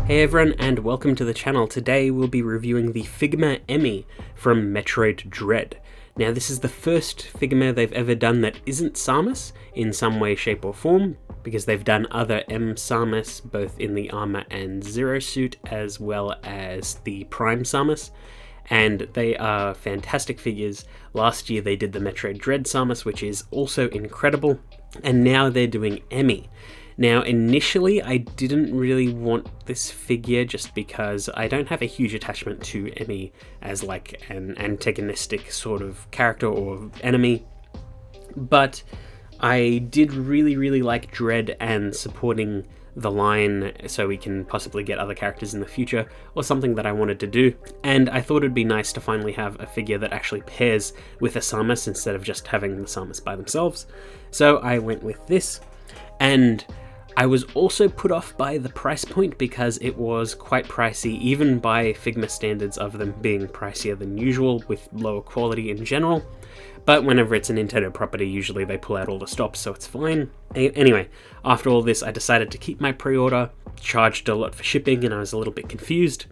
Hey everyone, and welcome to the channel. Today we'll be reviewing the figma E.M.M.I from Metroid Dread. Now this is the first figma they've ever done that isn't Samus in some way, shape or form, because they've done other M Samus both in the armor and Zero suit as well as the Prime Samus, and they are fantastic figures. Last year they did the Metroid Dread Samus, which is also incredible, and now they're doing E.M.M.I. Now, initially, I didn't really want this figure just because I don't have a huge attachment to E.M.M.I as like an antagonistic sort of character or enemy, but I did really like Dread and supporting the line so we can possibly get other characters in the future, or something that I wanted to do, and I thought it'd be nice to finally have a figure that actually pairs with a Samus instead of just having the Samus by themselves. So I went with this, and I was also put off by the price point because it was quite pricey, even by Figma standards of them being pricier than usual with lower quality in general. But whenever it's a Nintendo property, usually they pull out all the stops, so it's fine. Anyway, after all this, I decided to keep my pre-order, charged a lot for shipping, and I was a little bit confused.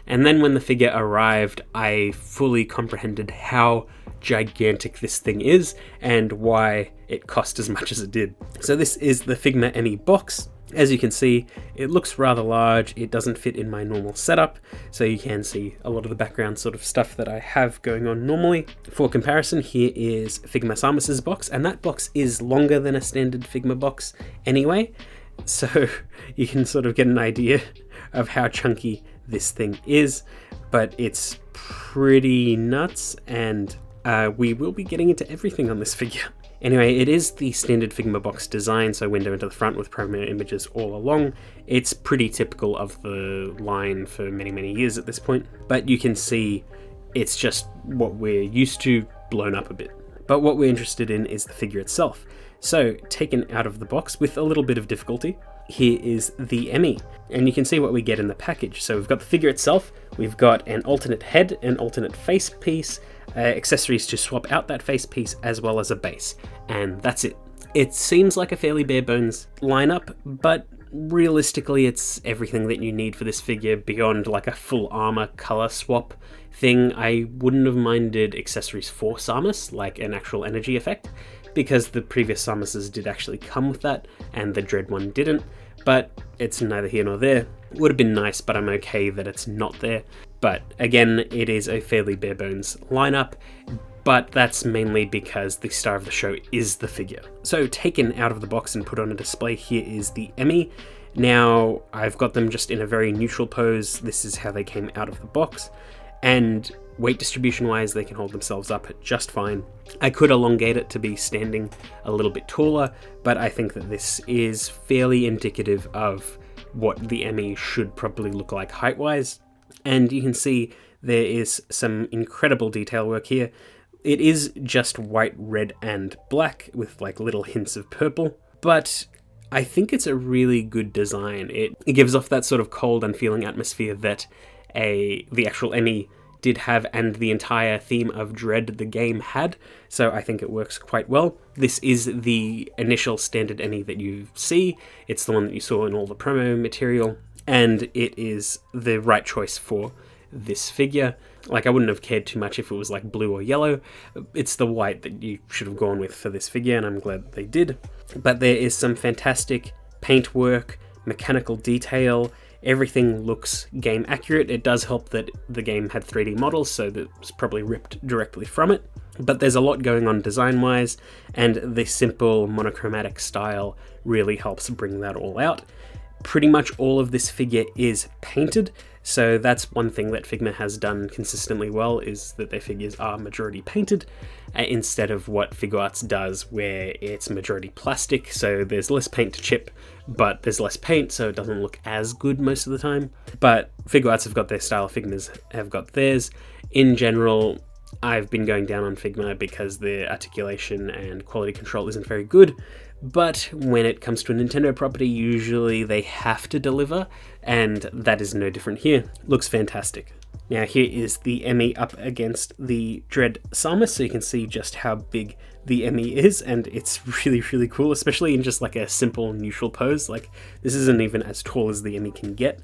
And then when the figure arrived, I fully comprehended how gigantic this thing is and why it cost as much as it did. So this is the figma E.M.M.I box. As you can see, it looks rather large. It doesn't fit in my normal setup, so you can see a lot of the background sort of stuff that I have going on normally. For comparison, here is Figma Samus's box, and that box is longer than a standard Figma box anyway, so you can sort of get an idea of how chunky this thing is, but it's pretty nuts, and we will be getting into everything on this figure. Anyway, it is the standard Figma box design, so window into the front with promo images all along. It's pretty typical of the line for many years at this point, but you can see it's just what we're used to, blown up a bit. But what we're interested in is the figure itself. So, taken out of the box with a little bit of difficulty, here is the E.M.M.I, and you can see what we get in the package. So we've got the figure itself, we've got an alternate head, an alternate face piece, accessories to swap out that face piece, as well as a base, and that's it. It seems like a fairly bare bones lineup, but realistically it's everything that you need for this figure beyond like a full armor color swap thing. I wouldn't have minded accessories for Samus, like an actual energy effect, because the previous Samuses did actually come with that, and the Dread one didn't, but it's neither here nor there. It would have been nice, but I'm okay that it's not there. But again, it is a fairly bare bones lineup, but that's mainly because the star of the show is the figure. So taken out of the box and put on a display, here is the E.M.M.I. Now, I've got them just in a very neutral pose. This is how they came out of the box, and weight distribution wise, they can hold themselves up just fine. I could elongate it to be standing a little bit taller, but I think that this is fairly indicative of what the E.M.M.I should probably look like height-wise. And you can see there is some incredible detail work here. It is just white, red, and black with like little hints of purple, but I think it's a really good design. It gives off that sort of cold, unfeeling atmosphere that the actual E.M.M.I did have, and the entire theme of Dread the game had, so I think it works quite well. This is the initial standard E.M.M.I that you see. It's the one that you saw in all the promo material, and it is the right choice for this figure. Like, I wouldn't have cared too much if it was like blue or yellow. It's the white that you should have gone with for this figure, and I'm glad that they did. But there is some fantastic paint work, mechanical detail. Everything looks game accurate. It does help that the game had 3D models, so that was probably ripped directly from it. But there's a lot going on design-wise, and the simple monochromatic style really helps bring that all out. Pretty much all of this figure is painted, so that's one thing that Figma has done consistently well, is that their figures are majority painted, instead of what Figuarts does, where it's majority plastic, so there's less paint to chip, but there's less paint, so it doesn't look as good most of the time. But Figuarts have got their style, Figmas have got theirs. In general, I've been going down on Figma because their articulation and quality control isn't very good, but when it comes to a Nintendo property, usually they have to deliver, and that is no different here. Looks fantastic. Now here is the E.M.M.I up against the Dread Samus, so you can see just how big the E.M.M.I is, and it's really cool, especially in just like a simple neutral pose. Like, this isn't even as tall as the E.M.M.I can get.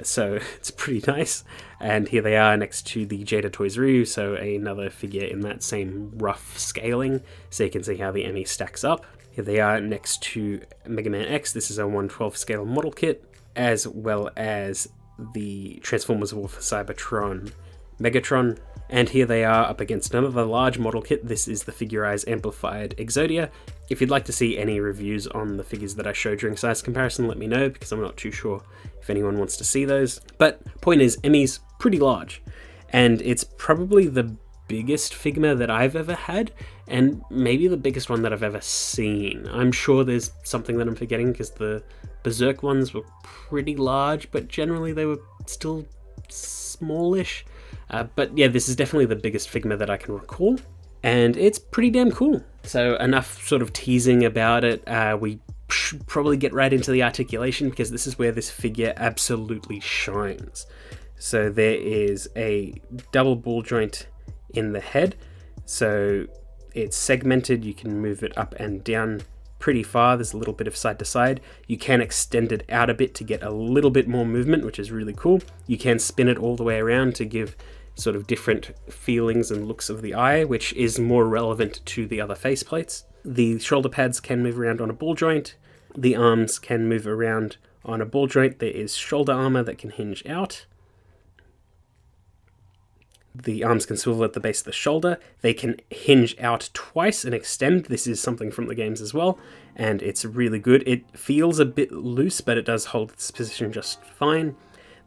So it's pretty nice. And here they are next to the Jada Toys Ryu, so another figure in that same rough scaling, so you can see how the E.M.M.I stacks up. Here they are next to Mega Man X. This is a 1/12 scale model kit, as well as the Transformers War for Cybertron Megatron. And here they are up against another large model kit. This is the Figure-Eyes Amplified Exodia. If you'd like to see any reviews on the figures that I showed during size comparison, let me know, because I'm not too sure if anyone wants to see those. But point is, E.M.M.I's pretty large, and it's probably the biggest Figma that I've ever had, and maybe the biggest one that I've ever seen. I'm sure there's something that I'm forgetting, because the Berserk ones were pretty large, but generally they were still smallish. But yeah, this is definitely the biggest Figma that I can recall, and it's pretty damn cool. So enough sort of teasing about it. We should probably get right into the articulation, because this is where this figure absolutely shines. So there is a double ball joint in the head, so it's segmented. You can move it up and down pretty far. There's a little bit of side to side. You can extend it out a bit to get a little bit more movement, which is really cool. You can spin it all the way around to give sort of different feelings and looks of the eye, which is more relevant to the other faceplates. The shoulder pads can move around on a ball joint. The arms can move around on a ball joint. There is shoulder armor that can hinge out. The arms can swivel at the base of the shoulder. They can hinge out twice and extend. This is something from the games as well, and it's really good. It feels a bit loose, but it does hold its position just fine.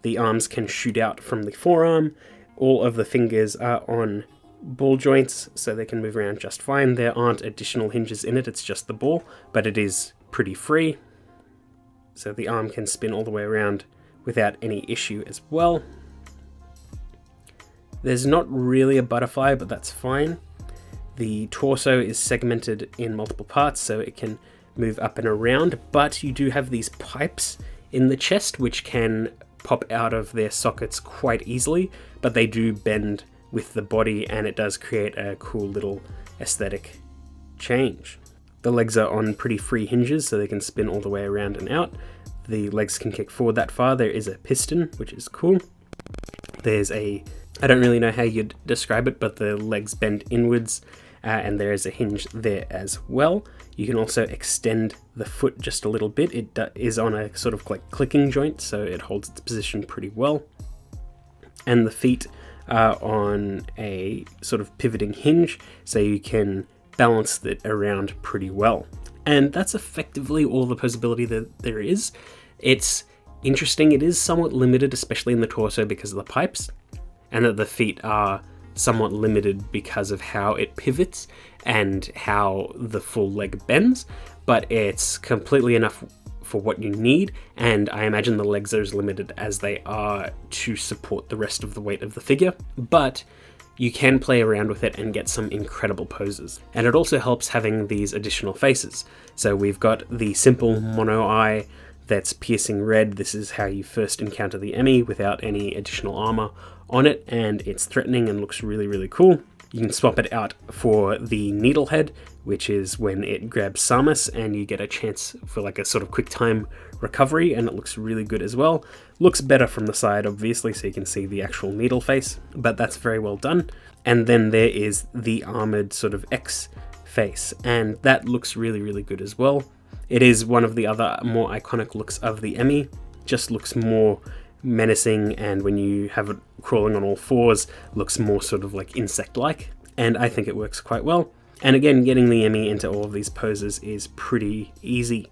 The arms can shoot out from the forearm. All of the fingers are on ball joints, so they can move around just fine. There aren't additional hinges in it, it's just the ball, but it is pretty free. So the arm can spin all the way around without any issue as well. There's not really a butterfly, but that's fine. The torso is segmented in multiple parts, so it can move up and around, but you do have these pipes in the chest which can pop out of their sockets quite easily, but they do bend with the body, and it does create a cool little aesthetic change. The legs are on pretty free hinges, so they can spin all the way around and out. The legs can kick forward that far. There is a piston, which is cool. There's a, I don't really know how you'd describe it, but the legs bend inwards, and there is a hinge there as well. You can also extend the foot just a little bit. It is on a sort of like clicking joint, so it holds its position pretty well. And the feet are on a sort of pivoting hinge, so you can balance it around pretty well. And that's effectively all the posability that there is. It's interesting, it is somewhat limited, especially in the torso because of the pipes, and that the feet are somewhat limited because of how it pivots and how the full leg bends, but it's completely enough for what you need, and I imagine the legs are as limited as they are to support the rest of the weight of the figure, but you can play around with it and get some incredible poses. And it also helps having these additional faces. So we've got the simple mono eye that's piercing red. This is how you first encounter the E.M.M.I without any additional armor on it, and it's threatening and looks really, really cool. You can swap it out for the needle head, which is when it grabs Samus and you get a chance for like a sort of quick time recovery, and it looks really good as well. Looks better from the side, obviously, so you can see the actual needle face, but that's very well done. And then there is the armored sort of X face, and that looks really, really good as well. It is one of the other more iconic looks of the E.M.M.I, just looks more menacing, and when you have it crawling on all fours, looks more sort of like insect-like, and I think it works quite well. And again, getting the E.M.M.I into all of these poses is pretty easy,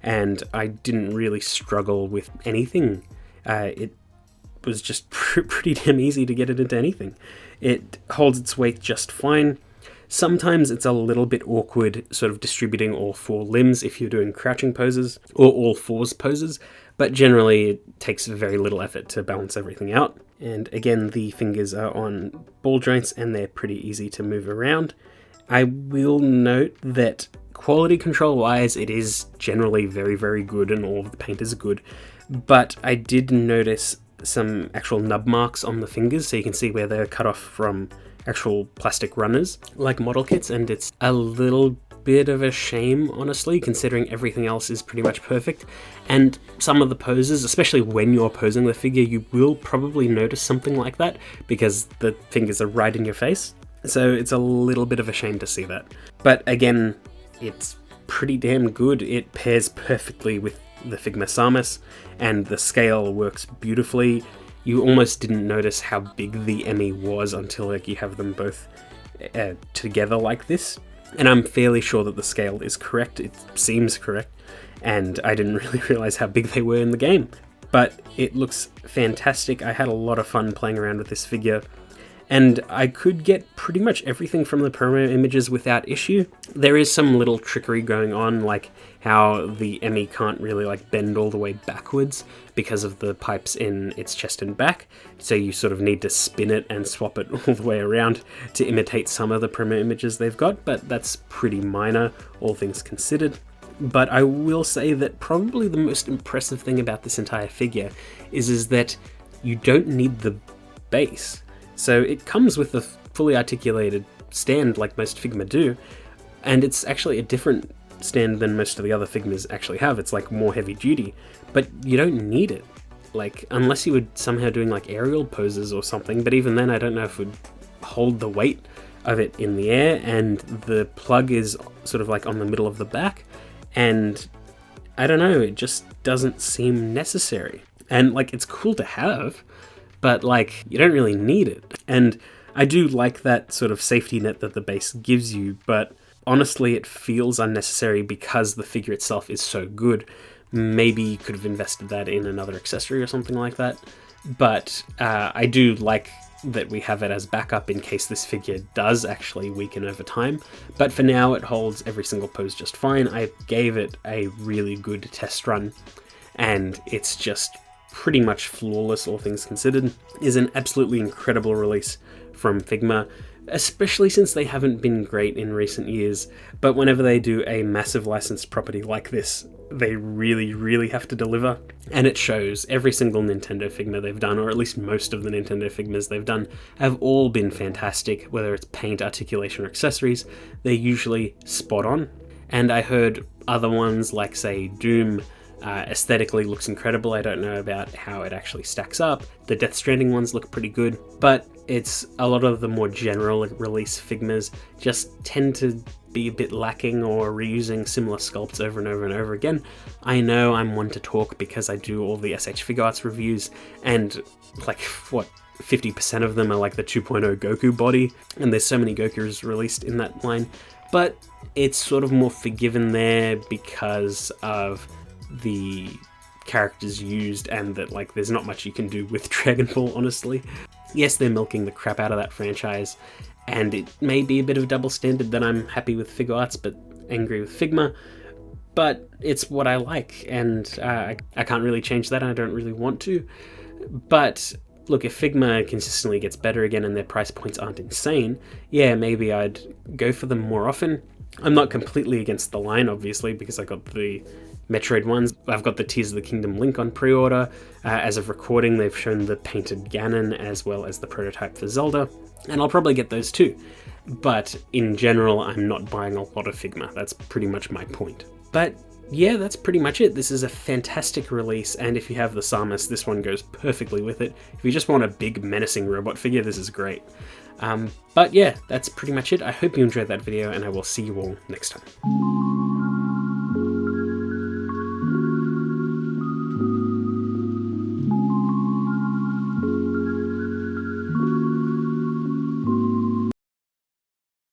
and I didn't really struggle with anything. It was just pretty damn easy to get it into anything. It holds its weight just fine. Sometimes it's a little bit awkward sort of distributing all four limbs if you're doing crouching poses or all fours poses, but generally it takes very little effort to balance everything out. And again, the fingers are on ball joints and they're pretty easy to move around. I will note that quality control wise, it is generally very, very good and all of the paint is good, but I did notice some actual nub marks on the fingers, so you can see where they're cut off from actual plastic runners like model kits, and it's a little bit of a shame, honestly, considering everything else is pretty much perfect. And some of the poses, especially when you're posing the figure, you will probably notice something like that because the fingers are right in your face. So it's a little bit of a shame to see that. But again, it's pretty damn good. It pairs perfectly with the Figma Samus, and the scale works beautifully. You almost didn't notice how big the E.M.M.I was until like you have them both together like this. And I'm fairly sure that the scale is correct. It seems correct, and I didn't really realize how big they were in the game. But it looks fantastic. I had a lot of fun playing around with this figure, and I could get pretty much everything from the promo images without issue. There is some little trickery going on, like how the E.M.M.I can't really like bend all the way backwards because of the pipes in its chest and back, so you sort of need to spin it and swap it all the way around to imitate some of the promo images they've got, but that's pretty minor, all things considered. But I will say that probably the most impressive thing about this entire figure is that you don't need the base. So it comes with a fully articulated stand like most Figma do, and it's actually a different stand than most of the other Figmas actually have. It's like more heavy duty, but you don't need it. Like, unless you were somehow doing like aerial poses or something, but even then I don't know if it would hold the weight of it in the air, and the plug is sort of like on the middle of the back, and I don't know, it just doesn't seem necessary. And like, it's cool to have, but like, you don't really need it. And I do like that sort of safety net that the base gives you, but honestly it feels unnecessary because the figure itself is so good. Maybe you could have invested that in another accessory or something like that. But I do like that we have it as backup in case this figure does actually weaken over time. But for now it holds every single pose just fine. I gave it a really good test run, and it's just pretty much flawless, all things considered. Is an absolutely incredible release from Figma, especially since they haven't been great in recent years, but whenever they do a massive licensed property like this, they really have to deliver, and it shows. Every single Nintendo Figma they've done, or at least most of the Nintendo Figmas they've done, have all been fantastic. Whether it's paint, articulation, or accessories, they're usually spot on. And I heard other ones like, say, Doom, aesthetically looks incredible. I don't know about how it actually stacks up. The Death Stranding ones look pretty good, but it's a lot of the more general release Figmas just tend to be a bit lacking, or reusing similar sculpts over and over and over again. I know I'm one to talk because I do all the SH Figuarts reviews, and like, what, 50% of them are like the 2.0 Goku body, and there's so many Gokus released in that line, but it's sort of more forgiven there because of the characters used, and that like there's not much you can do with Dragon Ball, honestly. Yes, they're milking the crap out of that franchise, and it may be a bit of a double standard that I'm happy with Figuarts but angry with Figma, but it's what I like, and I can't really change that, and I don't really want to. But look, if Figma consistently gets better again and their price points aren't insane, yeah, maybe I'd go for them more often. I'm not completely against the line, obviously, because I got the Metroid ones. I've got the Tears of the Kingdom Link on pre-order. As of recording, they've shown the painted Ganon as well as the prototype for Zelda, and I'll probably get those too. But in general, I'm not buying a lot of Figma. That's pretty much my point. But yeah, that's pretty much it. This is a fantastic release, and if you have the Samus, this one goes perfectly with it. If you just want a big menacing robot figure, this is great. But yeah, that's pretty much it. I hope you enjoyed that video, and I will see you all next time.